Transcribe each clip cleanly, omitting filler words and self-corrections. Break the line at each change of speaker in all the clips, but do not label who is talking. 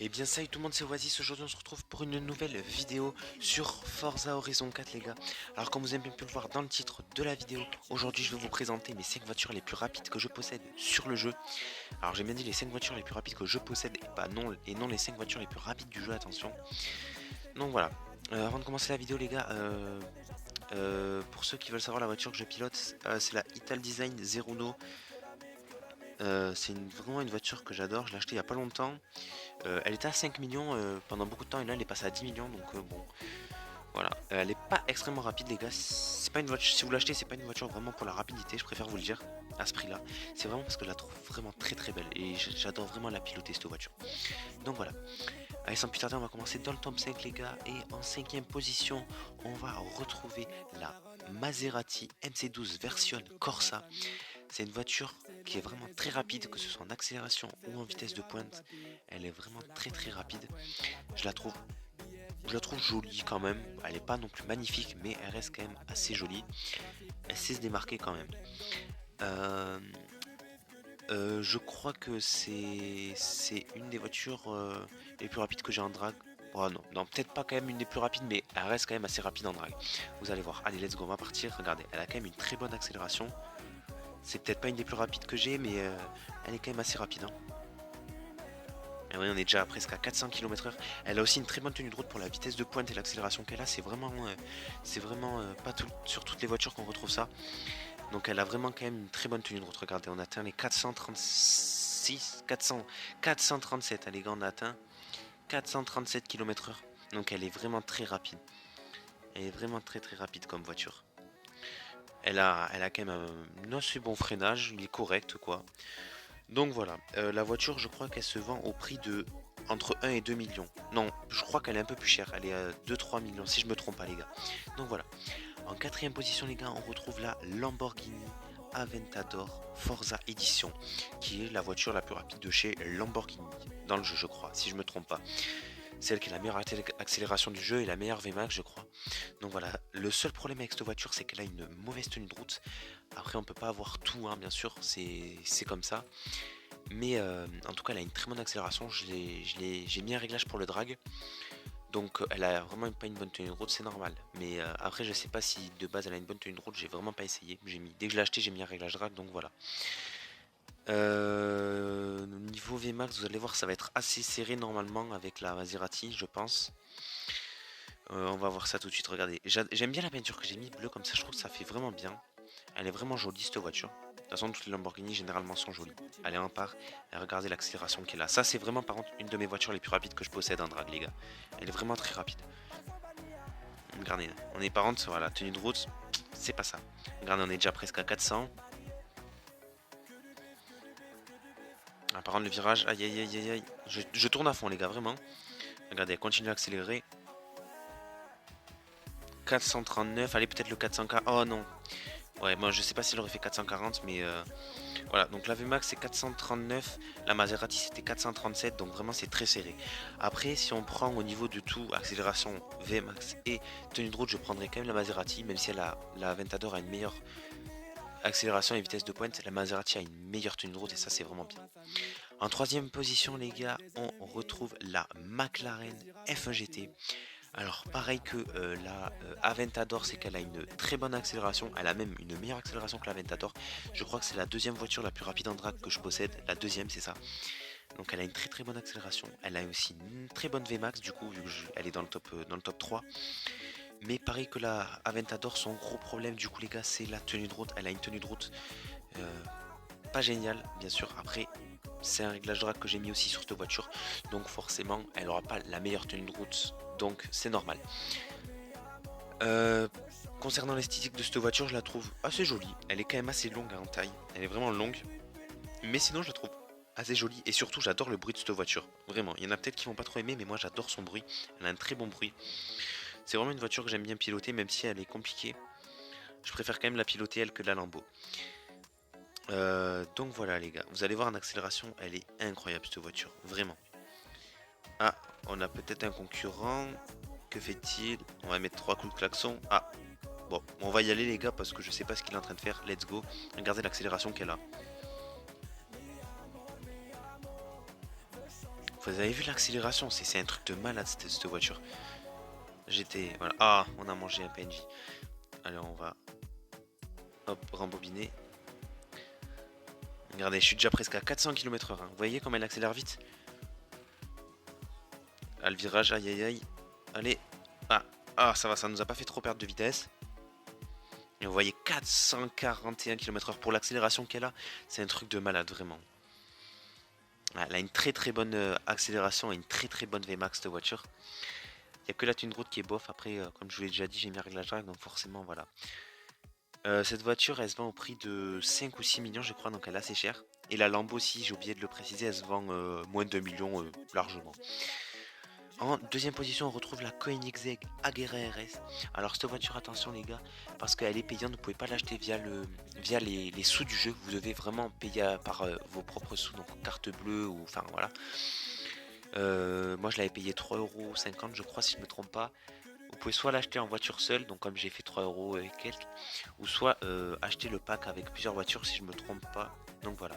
Et bien salut tout le monde, c'est Oasis. Aujourd'hui on se retrouve pour une nouvelle vidéo sur Forza Horizon 4 les gars. Alors comme vous avez bien pu le voir dans le titre de la vidéo, aujourd'hui je vais vous présenter mes 5 voitures les plus rapides que je possède sur le jeu. Alors j'ai bien dit les 5 voitures les plus rapides que je possède et non les 5 voitures les plus rapides du jeu, attention. Donc voilà, avant de commencer la vidéo les gars, pour ceux qui veulent savoir la voiture que je pilote, c'est la Ital Design Zeruno. C'est vraiment une voiture que j'adore, je l'ai achetée il y a pas longtemps. Elle était à 5 millions pendant beaucoup de temps et là elle est passée à 10 millions donc bon voilà. Elle est pas extrêmement rapide les gars, c'est pas une voiture, si vous l'achetez c'est pas une voiture vraiment pour la rapidité, je préfère vous le dire à ce prix là. C'est vraiment parce que je la trouve vraiment très très belle et j'adore vraiment la piloter cette voiture. Donc voilà. Allez sans plus tarder on va commencer dans le top 5 les gars et en 5ème position on va retrouver la Maserati MC12 version Corsa. C'est une voiture qui est vraiment très rapide, que ce soit en accélération ou en vitesse de pointe. Elle est vraiment très très rapide. Je la trouve, je la trouve jolie quand même. Elle n'est pas non plus magnifique, mais elle reste quand même assez jolie. Elle sait se démarquer quand même. Euh, je crois que c'est une des voitures les plus rapides que j'ai en drag. Oh non, non peut-être pas quand même une des plus rapides, mais elle reste quand même assez rapide en drag. Vous allez voir. Allez, let's go, on va partir. Regardez, elle a quand même une très bonne accélération. C'est peut-être pas une des plus rapides que j'ai, mais elle est quand même assez rapide, hein. Et oui, on est déjà presque à 400 km/h. Elle a aussi une très bonne tenue de route pour la vitesse de pointe et l'accélération qu'elle a. C'est vraiment pas sur toutes les voitures qu'on retrouve ça. Donc elle a vraiment quand même une très bonne tenue de route. Regardez, on atteint les 436, 400, 437. Allez, gars, on a atteint 437 km/h. Donc elle est vraiment très rapide. Elle est vraiment très très rapide comme voiture. Elle a quand même un assez bon freinage, il est correct quoi. Donc voilà, la voiture je crois qu'elle se vend au prix de entre 1 et 2 millions. Non, je crois qu'elle est un peu plus chère, elle est à 2-3 millions si je me trompe pas les gars. Donc voilà, en 4ème position les gars on retrouve la Lamborghini Aventador Forza Edition, qui est la voiture la plus rapide de chez Lamborghini, dans le jeu je crois, si je me trompe pas. Celle qui a la meilleure accélération du jeu et la meilleure VMAX je crois. Donc voilà, le seul problème avec cette voiture c'est qu'elle a une mauvaise tenue de route. Après on peut pas avoir tout hein, bien sûr, c'est comme ça. Mais en tout cas elle a une très bonne accélération, j'ai mis un réglage pour le drag. Donc elle a vraiment pas une bonne tenue de route, c'est normal. Mais après je sais pas si de base elle a une bonne tenue de route, j'ai vraiment pas essayé. Dès que je l'ai acheté j'ai mis un réglage drag donc voilà. Niveau VMAX vous allez voir ça va être assez serré normalement avec la Maserati je pense. On va voir ça tout de suite, regardez. J'aime bien la peinture que j'ai mis bleu comme ça, je trouve que ça fait vraiment bien. Elle est vraiment jolie cette voiture. De toute façon, toutes les Lamborghini généralement sont jolies. Allez, on part. Et regardez l'accélération qu'elle a. Ça, c'est vraiment par contre une de mes voitures les plus rapides que je possède en drag, les gars. Elle est vraiment très rapide. Regardez, on est par contre sur la tenue de route. C'est pas ça. Regardez, on est déjà presque à 400. Ah, par contre, le virage, aïe aïe aïe aïe aïe. Je tourne à fond, les gars, vraiment. Regardez, elle continue à accélérer. 439, allez, peut-être le 400K. Oh non. Ouais, moi je sais pas s'il aurait fait 440, mais voilà. Donc la VMAX c'est 439, la Maserati c'était 437, donc vraiment c'est très serré. Après, si on prend au niveau de tout, accélération, VMAX et tenue de route, je prendrais quand même la Maserati, même si la Aventador a une meilleure accélération et vitesse de pointe, la Maserati a une meilleure tenue de route et ça c'est vraiment bien. En 3ème position, les gars, on retrouve la McLaren F1 GT. Alors pareil que la Aventador, c'est qu'elle a une très bonne accélération, elle a même une meilleure accélération que l'Aventador. Je crois que c'est la deuxième voiture la plus rapide en drag que je possède, la deuxième c'est ça. Donc elle a une très très bonne accélération, elle a aussi une très bonne VMAX du coup vu qu'elle est dans le top 3. Mais pareil que la Aventador, son gros problème du coup les gars c'est la tenue de route, elle a une tenue de route euh, pas géniale bien sûr. Après c'est un réglage drag que j'ai mis aussi sur cette voiture, donc forcément elle aura pas la meilleure tenue de route, donc c'est normal. Euh, Concernant l'esthétique de cette voiture, je la trouve assez jolie. Elle est quand même assez longue en taille. Elle est vraiment longue. Mais sinon, je la trouve assez jolie. Et surtout, j'adore le bruit de cette voiture. Vraiment. Il y en a peut-être qui vont pas trop aimer, mais moi, j'adore son bruit. Elle a un très bon bruit. C'est vraiment une voiture que j'aime bien piloter, même si elle est compliquée. Je préfère quand même la piloter, elle, que la Lambo. Donc voilà, les gars. Vous allez voir en accélération, elle est incroyable, cette voiture. Vraiment. Ah, on a peut-être un concurrent. Que fait-il? On va mettre 3 coups de klaxon. Ah, bon, on va y aller les gars parce que je sais pas ce qu'il est en train de faire. Let's go. Regardez l'accélération qu'elle a. Vous avez vu l'accélération, c'est un truc de malade cette voiture. J'étais... Voilà. Ah, on a mangé un PNJ. Allez, on va... Hop, rembobiner. Regardez, je suis déjà presque à 400 km/h. Vous voyez comme elle accélère vite? Ah, le virage, aïe aïe aïe. Allez. Ah, ça va, ça nous a pas fait trop perdre de vitesse. Et vous voyez 441 km/h pour l'accélération qu'elle a. C'est un truc de malade, vraiment. Elle a une très très bonne accélération et une très très bonne VMAX de voiture. Il n'y a que la thune route qui est bof. Après, comme je vous l'ai déjà dit, j'ai mis un réglage drag, donc forcément, voilà. Cette voiture, elle se vend au prix de 5 ou 6 millions, je crois, donc elle est assez chère. Et la Lambo aussi, j'ai oublié de le préciser, elle se vend moins de 2 millions largement. En deuxième position, on retrouve la Koenigsegg Agera RS. Alors cette voiture, attention les gars, parce qu'elle est payante, vous ne pouvez pas l'acheter via les sous du jeu. Vous devez vraiment payer par vos propres sous, donc carte bleue ou enfin voilà. Moi je l'avais payé 3,50€ je crois si je ne me trompe pas. Vous pouvez soit l'acheter en voiture seule, donc comme j'ai fait 3€ et quelques, ou soit acheter le pack avec plusieurs voitures si je ne me trompe pas. Donc voilà.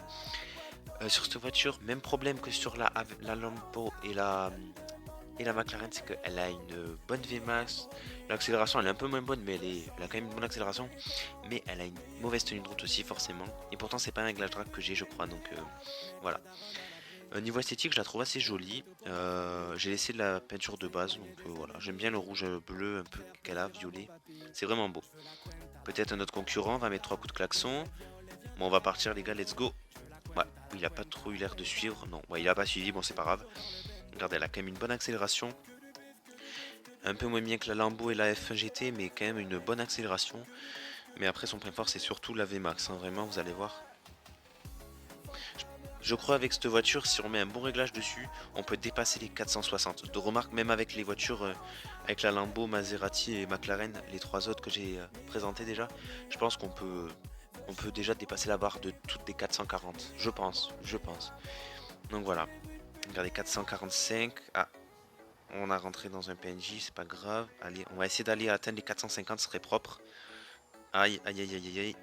Sur cette voiture, même problème que sur la Lambo et la McLaren, c'est qu'elle a une bonne VMAX. L'accélération elle est un peu moins bonne, mais elle a quand même une bonne accélération. Mais elle a une mauvaise tenue de route aussi forcément. Et pourtant c'est pas un réglage drag que j'ai je crois, donc voilà. Niveau esthétique, je la trouve assez jolie. J'ai laissé de la peinture de base, donc voilà. J'aime bien le rouge bleu un peu qu'elle a, violet. C'est vraiment beau. Peut-être un autre concurrent va mettre 3 coups de klaxon. Bon, on va partir les gars, let's go. Ouais, il a pas trop eu l'air de suivre. Non, ouais, il a pas suivi, bon c'est pas grave. Regardez, elle a quand même une bonne accélération. Un peu moins bien que la Lambo et la F1 GT, mais quand même une bonne accélération. Mais après son point fort c'est surtout la VMAX, hein, vraiment vous allez voir. Je crois avec cette voiture, si on met un bon réglage dessus, on peut dépasser les 460. De remarque, même avec les voitures, avec la Lambo, Maserati et McLaren, les trois autres que j'ai présentées déjà, je pense qu'on peut déjà dépasser la barre de toutes les 440. Je pense. Donc voilà. Regardez, 445. Ah, on a rentré dans un PNJ, c'est pas grave. Allez, on va essayer d'aller atteindre les 450, ce serait propre. Aïe, aïe, aïe, aïe, aïe.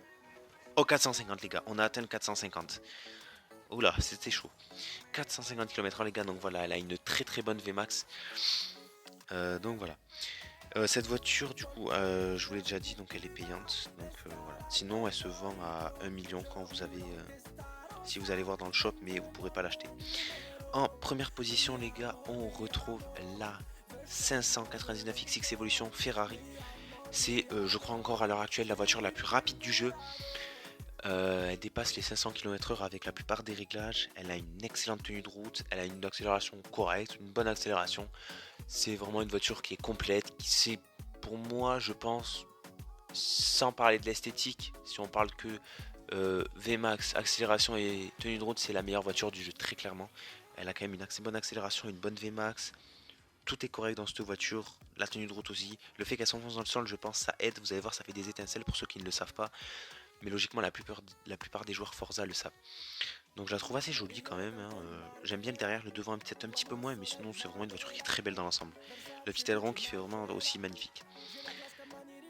Oh, 450 les gars, on a atteint le 450. Oula, c'était chaud. 450 km/h les gars, donc voilà, elle a une très très bonne VMAX. Donc voilà. Cette voiture, du coup, je vous l'ai déjà dit, donc elle est payante. Donc voilà. Sinon, elle se vend à 1 million quand vous avez... si vous allez voir dans le shop, mais vous pourrez pas l'acheter. En première position, les gars, on retrouve la 599 XX Evolution Ferrari. C'est, je crois encore à l'heure actuelle, la voiture la plus rapide du jeu. Elle dépasse les 500 km/h avec la plupart des réglages. Elle a une excellente tenue de route. Elle a une accélération correcte, une bonne accélération. C'est vraiment une voiture qui est complète. C'est pour moi, je pense, sans parler de l'esthétique, si on parle que VMAX, accélération et tenue de route, c'est la meilleure voiture du jeu, très clairement. Elle a quand même une assez bonne accélération, une bonne VMAX. Tout est correct dans cette voiture, la tenue de route aussi. Le fait qu'elle s'enfonce dans le sol, je pense, ça aide. Vous allez voir, ça fait des étincelles pour ceux qui ne le savent pas. Mais logiquement, la plupart des joueurs Forza le savent. Donc je la trouve assez jolie quand même. Hein. J'aime bien le derrière, le devant peut-être un petit peu moins, mais sinon c'est vraiment une voiture qui est très belle dans l'ensemble. Le petit aileron qui fait vraiment aussi magnifique.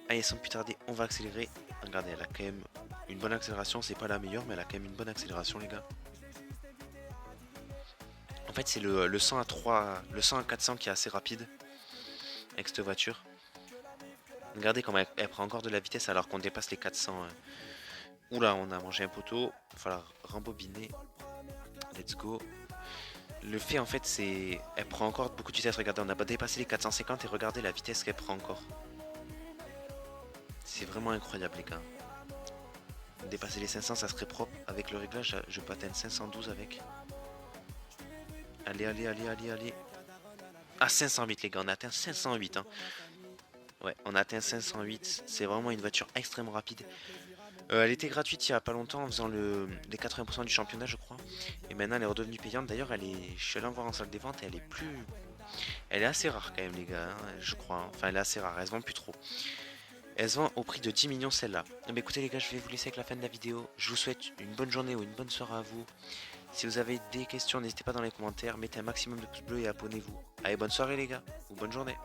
Allez, sans plus tarder, on va accélérer. Regardez, elle a quand même une bonne accélération. C'est pas la meilleure, mais elle a quand même une bonne accélération, les gars. En fait, c'est le 100 à 400 qui est assez rapide avec cette voiture. Regardez comment elle prend encore de la vitesse alors qu'on dépasse les 400. Oula, on a mangé un poteau. Il va falloir rembobiner. Let's go. Le fait en fait, c'est... Elle prend encore beaucoup de vitesse. Regardez, on n'a pas dépassé les 450 et regardez la vitesse qu'elle prend encore. C'est vraiment incroyable, les gars. Dépasser les 500, ça serait propre. Avec le réglage, je peux atteindre 512 avec. Allez, allez, allez, allez, allez. Ah, 508, les gars. On a atteint 508. Hein. Ouais, on a atteint 508. C'est vraiment une voiture extrêmement rapide. Elle était gratuite il n'y a pas longtemps en faisant les 80% du championnat, je crois. Et maintenant, elle est redevenue payante. D'ailleurs, je suis allé en voir en salle des ventes et elle est plus... Elle est assez rare quand même, les gars, hein, je crois. Hein. Enfin, elle est assez rare. Elle se vend plus trop. Elle se vend au prix de 10 millions celle-là. Mais écoutez, les gars, je vais vous laisser avec la fin de la vidéo. Je vous souhaite une bonne journée ou une bonne soirée à vous. Si vous avez des questions, n'hésitez pas dans les commentaires. Mettez un maximum de pouces bleus et abonnez-vous. Allez, bonne soirée, les gars. Ou bonne journée.